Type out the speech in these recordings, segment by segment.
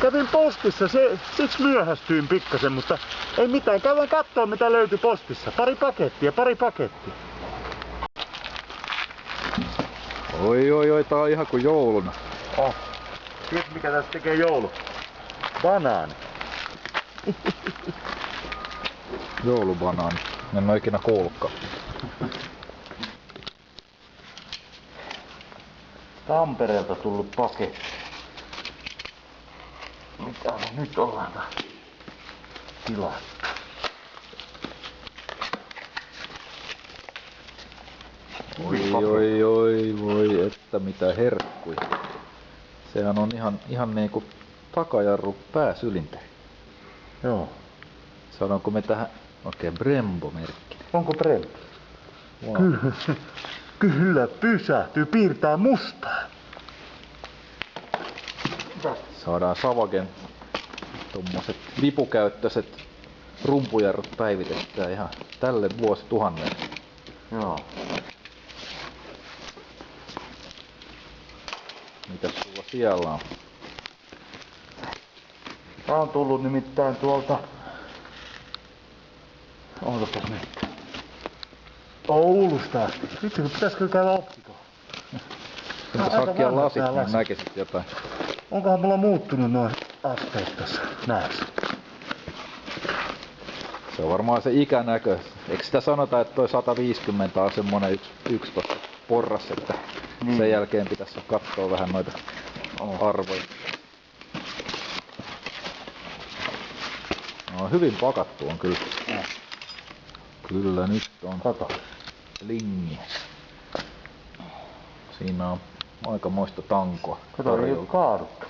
Kävin postissa, siksi myöhästyin pikkasen, mutta ei mitään. Käydään kattoo mitä löytyi postissa. Pari pakettia. Oi, tää on ihan kuin jouluna. Oh. Tiedätkö mikä tässä tekee joulu? Banaani. Joulubanaani. En oo ikinä kuullutkaan. Tampereelta tullut paketti. Mitä me nyt ollaan tilattu? Voi, että mitä herkkuja. Sehän on ihan niinku takajarru pääsylinteri. Joo. Saadaanko me tähän oikein Brembo-merkki? Onko Brembo? Wow. Kyllä pysähtyy, piirtää mustaa. Saadaan Savagen tommoset vipukäyttöiset rumpujarrut päivitettyä ihan tälle vuosituhannelle. Joo. Mitäs sulla siellä on? Tää on tullut nimittäin tuolta... Ootapas nyt. Oulusta asti. Vitsi, pitäisikö käydä optikoon? Jos hakkia lasit, niin näkisit jotain. Onkohan mulla muuttunut noin asteet tässä näissä? Se on varmaan se ikänäkö. Eikö sitä sanota, että toi 150 on semmonen yksi tossa porras, että sen jälkeen pitäisi katsoa vähän noita arvoja. No, hyvin pakattu on kyllä. Kyllä nyt on lingi. Siinä on aikamoista tankoa. Kato, ei oo kaaduttu.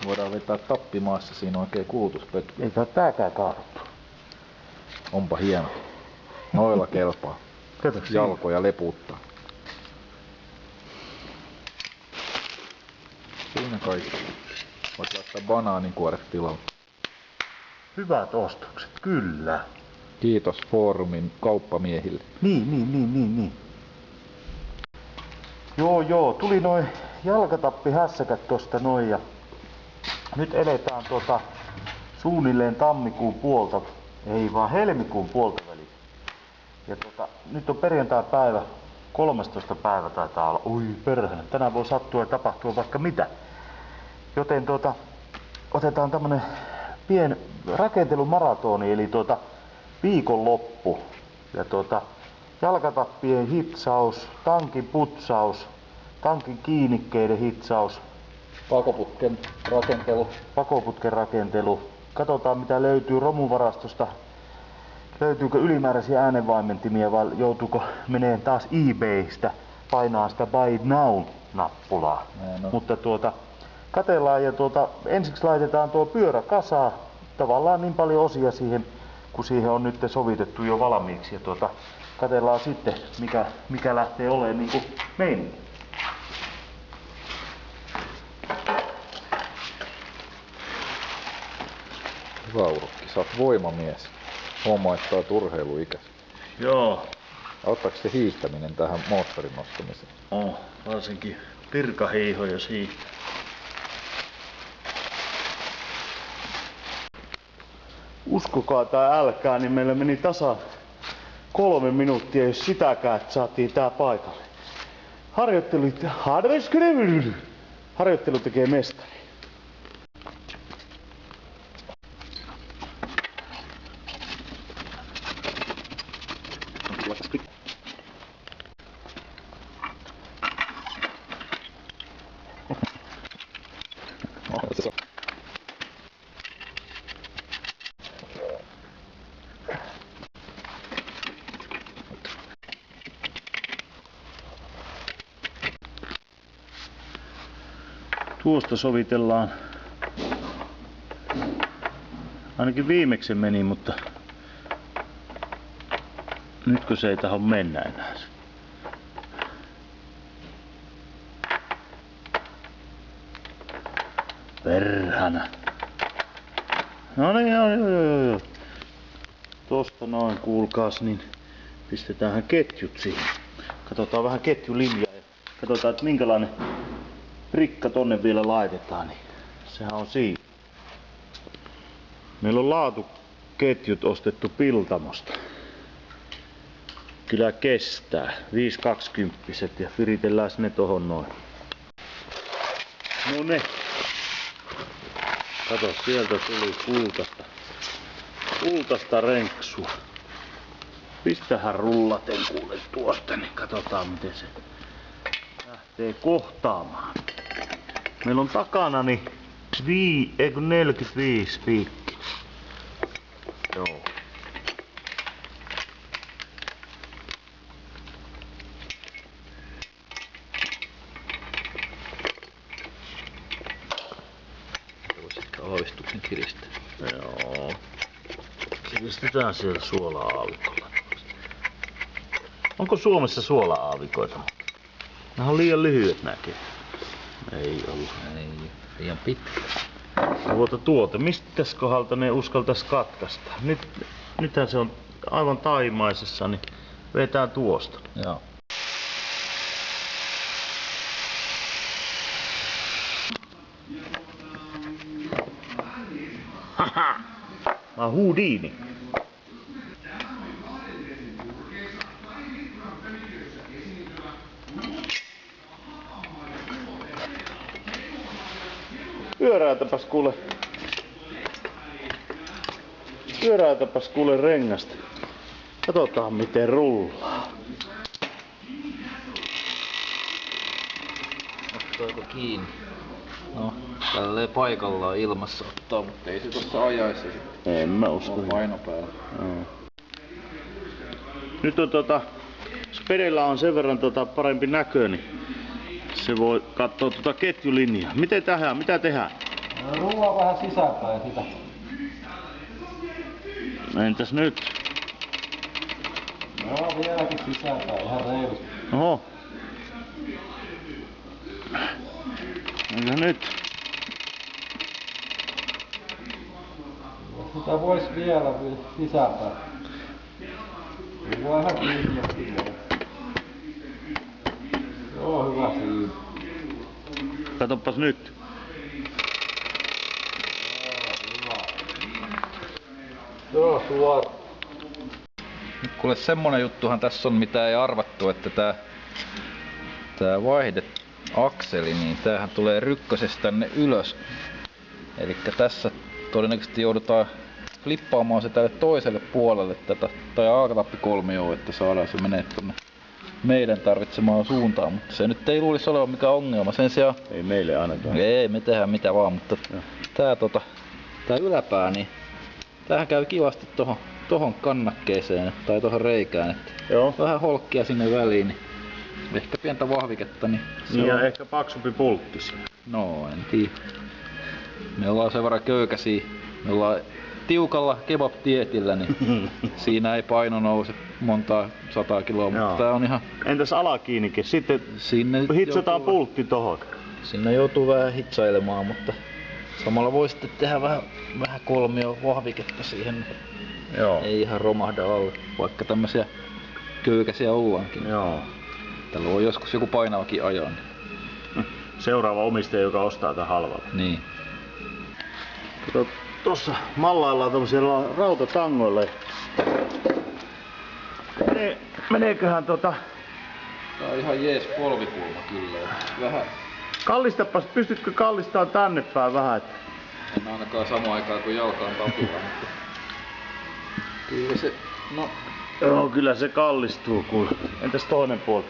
Voidaan vetää tappimaassa, siinä on oikein kulutuspötky. Ei tää tääkään kaaduttu. Onpa hieno. Noilla kelpaa. Kato, jalkoja lepuuttaa. Siinä kaikki. Voit laittaa banaaninkuoret tilalle. Hyvät ostokset, kyllä. Kiitos foorumin kauppamiehille. Niin. Joo, tuli noin jalkatappihässäkät tosta noin ja nyt eletään suunnilleen tammikuun puolta, ei vaan helmikuun puolta väliin. Ja nyt on perjantai-päivä, 13. päivä taitaa olla. Oi perhana, tänään voi sattua ja tapahtua vaikka mitä. Joten otetaan tämmönen pien rakentelumaratoni, eli viikonloppu. Ja jalkatappien hitsaus, tankin putsaus, tankin kiinnikkeiden hitsaus. Pakoputken rakentelu. Katsotaan mitä löytyy romuvarastosta. Löytyykö ylimääräisiä äänenvaimentimia vai joutuuko meneen taas eBaystä painaa sitä Buy Now-nappulaa. Mutta katellaan ja ensiksi laitetaan tuo pyörä kasaan. Tavallaan niin paljon osia siihen, kun siihen on nyt sovitettu jo valmiiksi. Ja katellaan sitten mikä lähtee olemaan niin kuin meininki. Hyvä Urukki, sä oot voimamies. Homma, että oot urheiluikäs. Joo. Auttaako se hiihtäminen tähän moottorin nostamiseen? Varsinkin pirkahiiho jos hiihtää. Uskokaa tai älkää, niin meillä meni tasan 3 minuuttia, jos sitäkään, että saatiin tää paikalle. Harjoittelu tekee mestari. Tuosta sovitellaan. Ainakin viimeksi meni, mutta nytkö se ei tahdo mennä enää. Perhana. No niin, joo. Tosta noin kuulkaas, niin pistetäänhän ketjut siihen. Katsotaan vähän ketjulinjaa ja katsotaan, että minkälainen rikka tonne vielä laitetaan, niin Sehän on siinä. Meillä on laatuketjut ostettu Piltamosta. Kyllä kestää. 520 ja viritellään ne tohon noin. No ne. Kato, sieltä tuli kultaista renksua. Pistähän rullaten kuule tuosta, niin katsotaan miten se lähtee kohtaamaan. Meillä on takanani 45 piikki. Joo. Aavistuksen kiristää. Joo. Kiristetään siellä suola-aavikolla. Onko Suomessa suola-aavikoita? Nämä on liian lyhyet näkee. Ei ollut. Ei, liian pitkä. Mistä tässä kohdalta ne uskaltais katkaista? Nythän se on aivan taimaisessa, niin vetää tuosta. Joo. Haha! Mä oon Houdini. Pyöräytäpäs kuule rengasta. Katsotaan miten rullaa. Ottaako kiinni? No, tälleen paikallaan ilmassa ottaa, mutta ei se tossa ajaisi sitten. En mä usko. On paino päällä. Nyt on jos perillä on sen verran parempi näkö, niin se voi katsoa ketjulinjaa. Miten tehdään? Mitä tehdään? Rullaa vähän sisäänpäin sitä. Entäs nyt? No vieläkin sisäänpäin, ihan reilusti. Oho. Entä nyt? Sitä vois vielä sisäänpäin. Vähän kiinni. Joo, hyvä siinä. Katsopas nyt. Joo, suora. Nyt kuule semmonen juttuhan tässä on mitä ei arvattu, että tää vaihdeakseli, niin tämähän tulee rykkösestä tänne ylös. Elikkä tässä todennäköisesti joudutaan flippaamaan se tälle toiselle puolelle tätä tai A-tappikolmioon, että saadaan se menee tonne meidän tarvitsemaan suuntaan, mutta se nyt ei luulisi olevan mikään ongelma. Sen sijaan ei meille ainakaan. Ei, me tehdään mitä vaan, mutta tää yläpää, niin tämähän käy kivasti tohon kannakkeeseen tai tohon reikään, että joo. Vähän holkkia sinne väliin, niin ehkä pientä vahviketta, niin se niin on. Ja ehkä paksumpi pultti siinä. No, en tiedä. Me ollaan sen verran köykäisiä. Me ollaan tiukalla kebab-dietillä, niin siinä ei paino nouse montaa 100 kiloa, mutta tää on ihan. Entäs alakiinnikin? Sitten sinne hitsataan pultti tohon. Sinne joutuu vähän hitsailemaan, mutta samalla voi sitten tehdä vähän kolmio vahviketta siihen. Joo. Ei ihan romahda alle, vaikka tämmösiä köykäisiä ollaankin. Joo. Tällä on joskus joku painavakin ajoa. Seuraava omistaja, joka ostaa tämän halvalla. Niin. Tossa mallaillaan tämmöisillä rautatangoilla. Meneeköhän Tää on ihan jees polvikulma kyllä. Vähän. Kallistapas, pystytkö kallistamaan tänne päin vähän? En ainakaan samaan aikaan kuin jalkaan tapilla, mutta kyllä se, no. Joo, kyllä se kallistuu kuule. Entäs toinen puoli?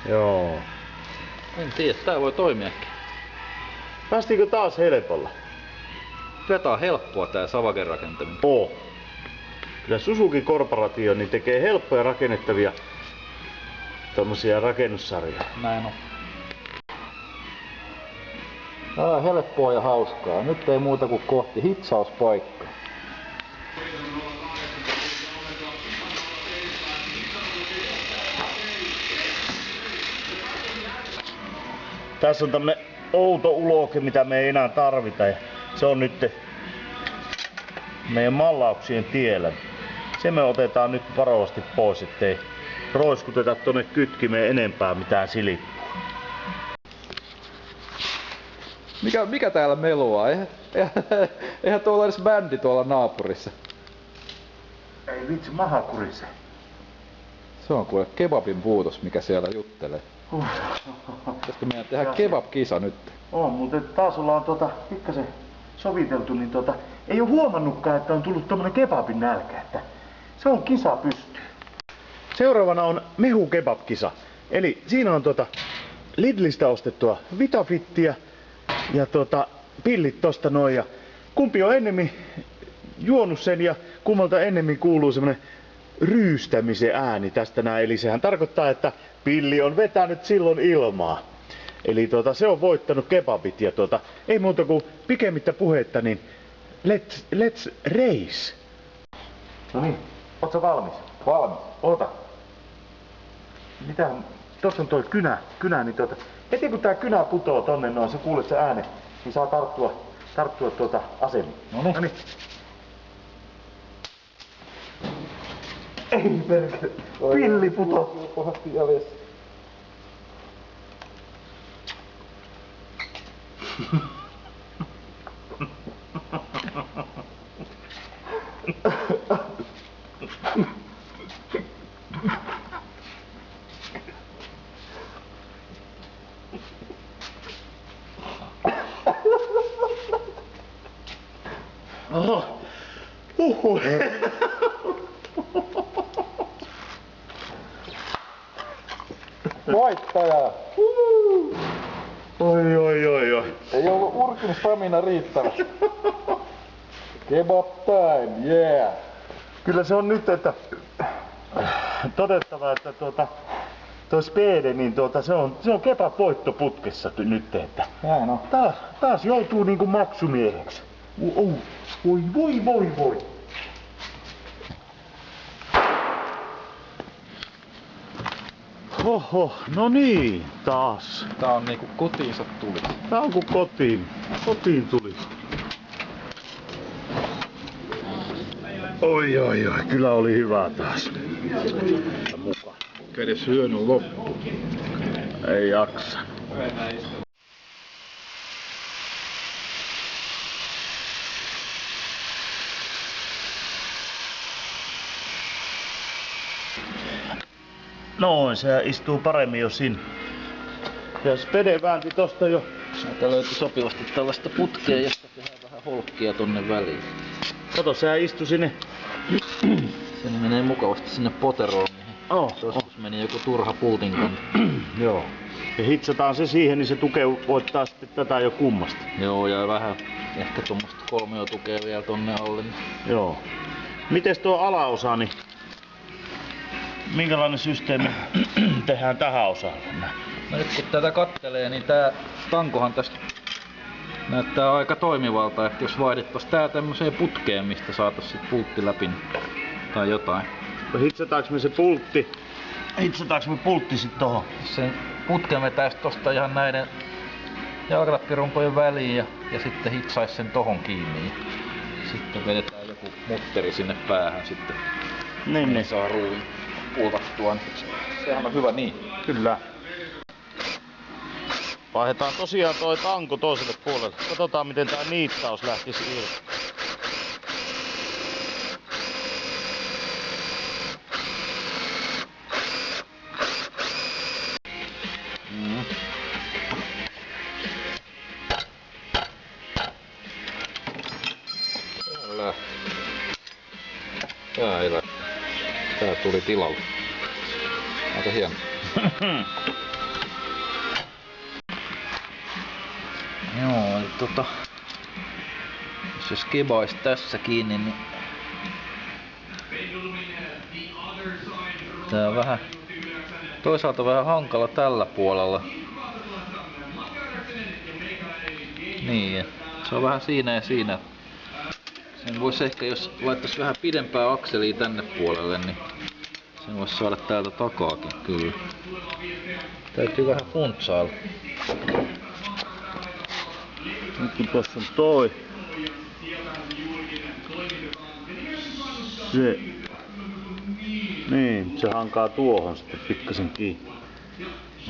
Joo. En tiedä, tää voi toimiakin. Päästiinkö taas helpolla? Tätä on helppoa tää Savagen rakentaminen. Kyllä Suzuki Corporation niin tekee helppoja rakennettavia tommosia rakennussarjoja. Näin on. Helppoa ja hauskaa. Nyt ei muuta kuin kohti hitsauspaikkaa. Tässä on tämmönen outo uloke, mitä me ei enää tarvita. Ja se on nyt meidän mallauksien tiellä. Se me otetaan nyt varovasti pois, ettei roiskuteta tonne kytkimeen enempää mitään silippua. Mikä täällä meluaa? Eihän tuolla edes bändi tuolla naapurissa. Ei vitsi, maha kurise. Se on kuule kebabin puutos, mikä siellä juttelee. Pitäisikö meidän tehdä kebab-kisa nyt? On, mutta taas ollaan pikkasen soviteltu, niin ei oo huomannutkaan, että on tullut tommonen kebabin nälkä, että se on kisa pystyy. Seuraavana on mehu kebab-kisa. Eli siinä on Lidlistä ostettua Vitafittiä ja pillit tosta noin, ja kumpi on ennemmin juonut sen ja kummalta ennemmin kuuluu semmonen ryystämisen ääni tästä näin. Eli sehän tarkoittaa, että pilli on vetänyt silloin ilmaa. Eli se on voittanut kebabit ja ei muuta kuin pikemmittä puhetta, niin let's race. No niin, ootko valmis? Valmis. Oota. Mitähän? Tossa on toi kynä, niin heti kun tää kynä putoo tonne noin, sä kuulet se äänen, niin saa tarttua asemiin. Noniin. Ei perkele, pilli putoo. Pahasti jäljessä. Oho. Voittaja! Oi. Ei ollut Urkin stamina riittävä. Kebab time, yeah! Kyllä se on nyt, että todettava, että toi Spede, niin se on kebab voittoputkessa nyt, että Näin on. taas joutuu niinku maksumieheksi. Voi. Oho, no niin, taas. Tää on niinku kotiinsa tuli. Tää on kuin kotiin tuli. Oi, kyllä oli hyvä taas. Mukaan. Käde syönyt loppu. Ei jaksa. Noin, se istuu paremmin jo sinne. Ja Spede väänti tosta jo. Täältä löytyi sopivasti tällaista putkea, josta tehdään vähän holkkia tonne väliin. Kato, sehän istui sinne. Se menee mukavasti sinne poteroon, mihin joskus meni joku turha pultin kanta. Joo. Ja hitsataan se siihen, niin se voittaa sitten tätä jo kummasta. Joo, ja vähän ehkä tuommoista kolmiotukea vielä tonne alle. Joo. Mites tuo alaosa, niin minkälainen systeemi tehdään tähän osaan? No nyt kun tätä kattelee, niin tää tankohan tästä näyttää aika toimivalta, että jos vaihdettaisiin tää tämmöiseen putkeen, mistä saatais sit pultti läpi tai jotain. Hitsataanko me pultti sit tohon? Sen putken vetäis tosta ihan näiden jalkatappirumpojen väliin ja sitten hitsais sen tohon kiinni. Sitten vedetään joku mutteri sinne päähän sitten. Niin. Saa ruuvin pultattua. Sehän on hyvä niin. Kyllä. Vaihdetaan tosiaan toi tanko toiselle puolelle. Katsotaan miten tää niittaus lähtisi irti. Tää tuli tilalle. Aika hieno. Joo, eli jos se kebais tässä kiinni, niin tää on vähän toisaalta vähän hankala tällä puolella. Niin, se on vähän siinä ja siinä. Sen vois ehkä, jos laittaisi vähän pidempää akselia tänne puolelle, niin sen vois saada täältä takaakin kyllä. Täytyy vähän funtsailla. Nyt kun tossa on toi. Se. Niin, se hankaa tuohon sitten pikkasen kiinni.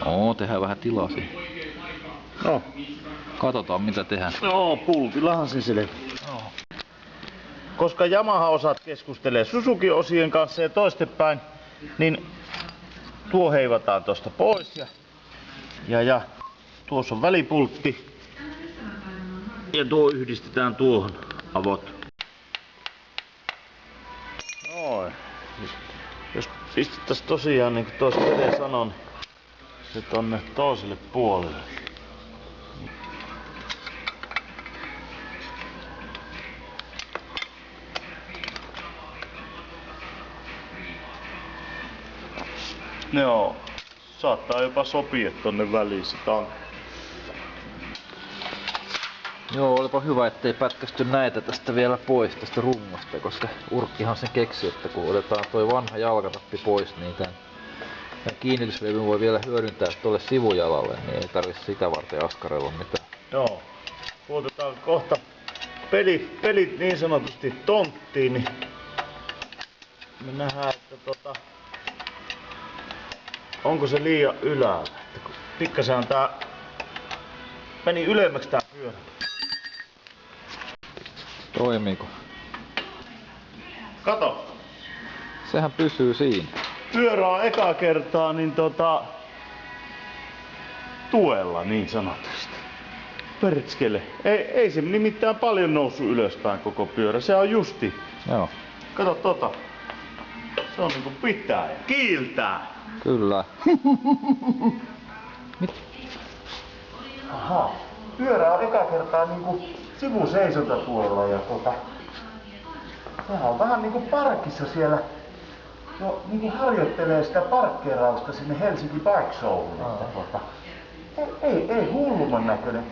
No, tehdään vähän tilaa siihen. No, Katsotaan mitä tehdään. No, pultillahan se selviää. Joo. Koska Yamaha-osat keskustelee Suzuki-osien kanssa ja toistepäin, niin tuo heivataan tosta pois ja tuossa on välipultti ja tuo yhdistetään tuohon avot. Noin. Jos pistettäisiin tosiaan niin kuin tuossa Pede sanoi, niin se tonne toiselle puolelle. Joo, saattaa jopa sopia tonne väliin se tankki. Joo, olipa hyvä ettei pätkästy näitä tästä vielä pois tästä rungosta, koska Urkkihan sen keksi, että kun otetaan toi vanha jalkatappi pois, niin tämän kiinnityslevyn voi vielä hyödyntää tuolle sivujalalle, niin ei tarvitse sitä varten askarella mitään. Joo, puutetaan kohta pelit niin sanotusti tonttiin, niin me nähdään, että onko se liian ylhäällä. Pikkasen tää meni ylemmäksi tää pyörä. Toimiiko? Kato! Sehän pysyy siinä. Pyörä on eka kertaa niin tuella niin sanotusti. Pertskele. Ei se nimittäin paljon noussut ylöspäin koko pyörä. Se on justi. Joo. Kato . Se on niinku pitää ja kiiltää. Kyllä. Aha. Pyörä on eka kertaa niinku sivuseisonta tuolla ja sehän on vähän niinku parkissa siellä. Jo niinku harjoittelee sitä parkkeerausta sinne Helsinki Bike Showhun. Ei hullumman näköinen.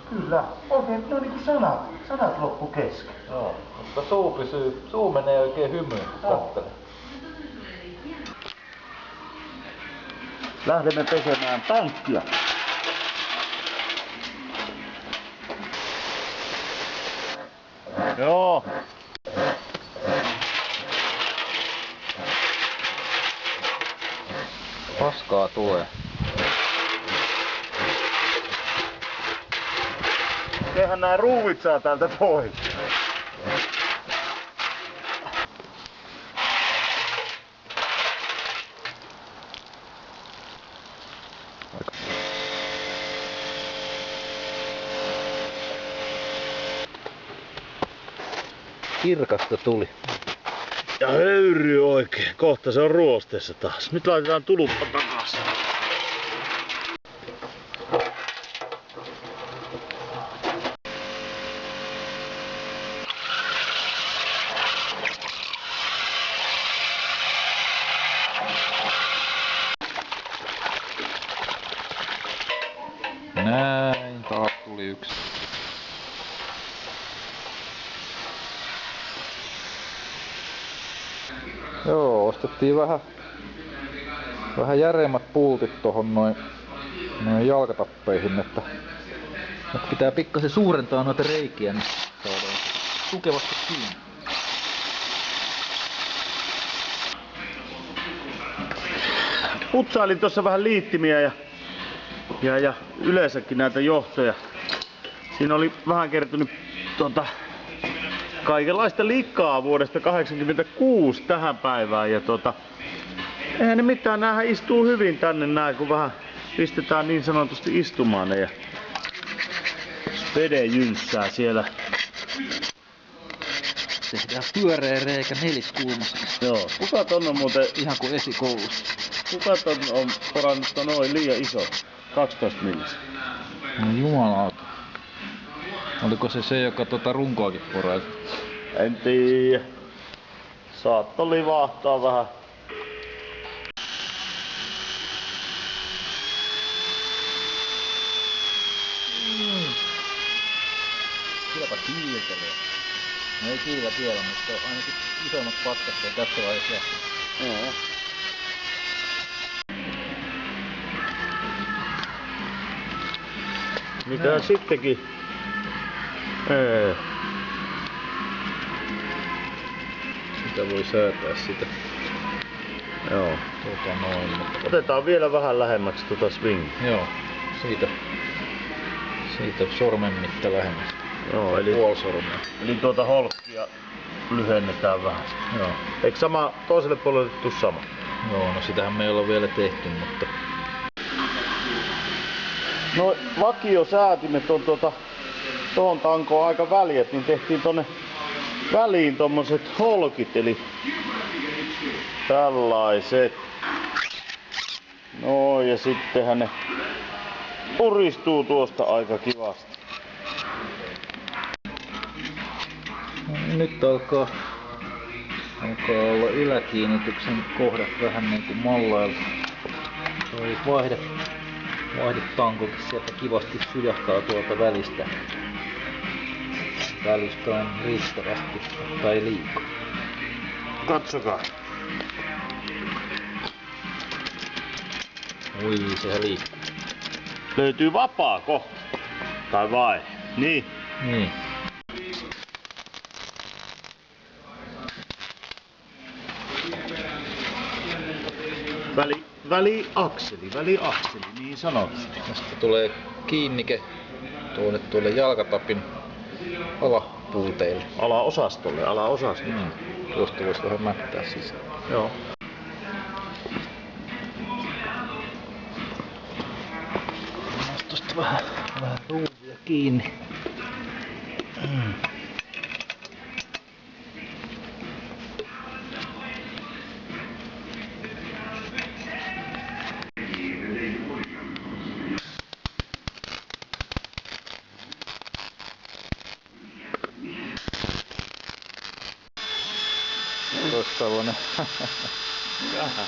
Kyllä, oikein no niinku sanat loppu kesken. Joo, mutta suu menee oikein hymyyn, kun kattelee. Lähdemme pesemään tankkia. Joo. Paskaa tulee. Eihän nää ruuvit saa täältä pois. Kirkasta tuli. Ja höyry oikein. Kohta se on ruosteessa taas. Nyt laitetaan tuluppa takaisin. Näin, taas tuli yksi. Joo, ostettiin vähän järeemmät pultit tohon noin jalkatappeihin, että pitää pikkasen suurentaa noita reikiä, niin saadaan tukevasti kiinni. Putsailin tuossa vähän liittimiä ja yleensäkin näitä johtoja. Siinä oli vähän kertynyt kaikenlaista likaa vuodesta 1986 tähän päivään ja eihän ne mitään, näähän istuu hyvin tänne näin, kun vähän pistetään niin sanotusti istumaan ne ja Pede jynssää siellä. Tehdään pyöreä reikä neliskulmassa. Joo, kuka ton on muuten, Ihan kuin esikoulussa. kuka ton on porannut noin liian iso? 12 millistä. No jumalauta. Oliko se joka runkoakin poraili? En tiedä. Saatto livahtaa vähän. Kylläpä kiiltelee. No ei kiillä vielä, mutta ainakin isommat patkasta tässä vaiheessa lähtee. Joo. Mitä sittenkin? Sitä voi säätää sitä. Joo. Noin, mutta Otetaan vielä vähän lähemmäksi swing. joo. siitä sormen mitta lähemmäs. Joo, eli puolisormea. Eli tuota holkkia lyhennetään vähän. Joo. Eikö sama toiselle puolelle tuu sama? Joo, no sitähän me ei olla vielä tehty, mutta... No vakiosäätimet on tohon tankoon aika väljät, niin tehtiin tonne väliin tommoset holkit, eli tällaiset. No ja sittenhän ne puristuu tuosta aika kivasti. Nyt alkaa olla yläkiinnityksen kohdat vähän niin kuin mallailla. Toi vaihdetankokin sieltä kivasti sujahtaa tuolta välistä. Välistä on riittävästi tai liikaa. Katsokaa. Ui, sehän liikkuu. Löytyy vapaa kohta. Tai vai? Niin. Niin. Väliakseli, niin sanotusti. Tästä tulee kiinnike tuolle jalkatapin alapuuteille. Alaosastolle. Tuosta voisi vähän mättää sisään. Joo. Tuosta vähän ruuvia kiinni.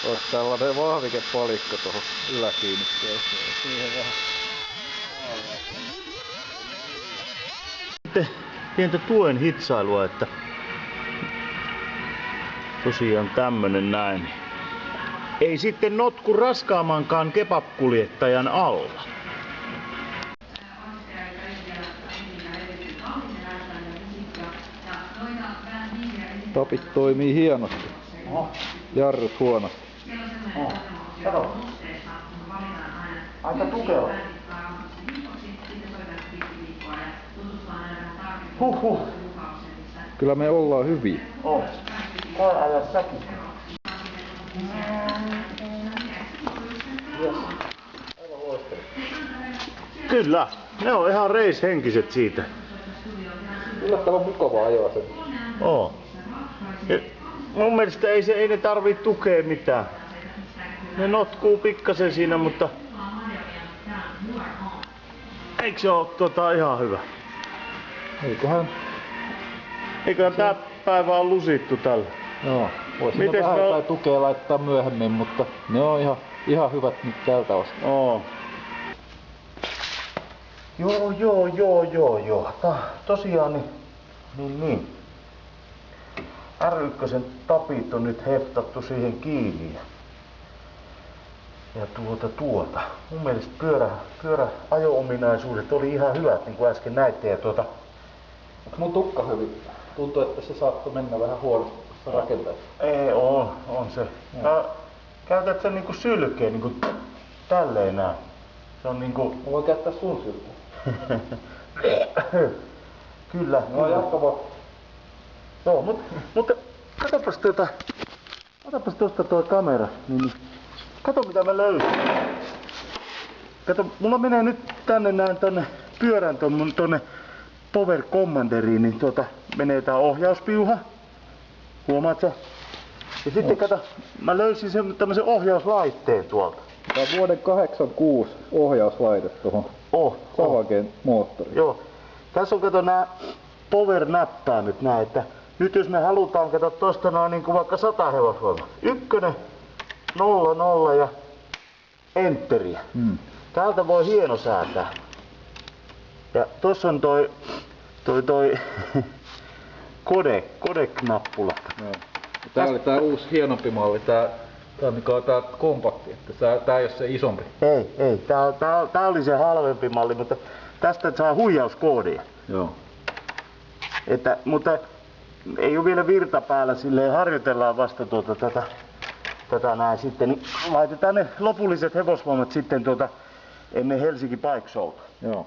Olisi tällainen vahvikepalikka tuohon yläkiinnikkeeseen. Siihen vähän. Sitten pientä tuen hitsailua, että tosiaan tämmönen näin. Ei sitten notku raskaammankaan kebab-kuljettajan alla. Tapit toimii hienosti. Jarrut huonosti. Kato. Aika tukeva. Huhhuh. Kyllä me ollaan hyviä. Oh. Koe ajaa säkin. Kyllä, ne on ihan reishenkiset siitä. Yllättävän mukavaa ajaa sen. Oo. Ja mun mielestä ei ne tarvii tukea mitään. Ne notkuu pikkasen siinä, mutta eikö se oo ihan hyvä? Eiköhän tää päivä on lusittu tällä. Joo. Voisi Mites vähän jotain tukea laittaa myöhemmin, mutta ne on ihan hyvät nyt tältä osin. Oo. Joo. Tosiaan niin. R1 tapit on nyt heftattu siihen kiinni. Ja mun mielestä pyöräajo-ominaisuudet oli ihan hyvät, niin kuin äsken näitte. Ja Onko mun tukka hyvin? Tuntuu, että se saattoi mennä vähän huonosti tuossa rakentaessa. Ei, on se. Käytät sen niinku sylkeen, niinku tälleen näin. Se on niinku... Mä voin käyttää sun sylkeen. Kyllä. No jatka vaan. Joo, mutta otapas tuosta tuo kamera, niin kato mitä mä löysin. Kato, mulla menee nyt tonne pyörän tonne Power Commanderiin, niin menee tää ohjauspiuha. Huomaat sä? Ja sitten kato, mä löysin sen tämmösen ohjauslaitteen tuolta. Tää on vuoden 86 ohjauslaite tuohon Savagen moottoriin. Joo. Tässä on kato nää power-näppäimet nää, että nyt jos me halutaan kato tosta noin niinku vaikka 100 hevosvoimaa. 1, 0, 0 ja enteriä. Täältä voi hieno säätää. Ja tossa on toi codec-nappula. Tää oli tää uusi hienompi malli, tää kompakti, että tää ei oo se isompi. Ei. Tää oli se halvempi malli, mutta tästä saa huijauskoodia. Joo. Mutta ei oo vielä virta päällä, silleen harjoitellaan vasta tätä näin sitten, niin laitetaan ne lopulliset hevosvoimat sitten ennen Helsinki Bike Showta. Joo.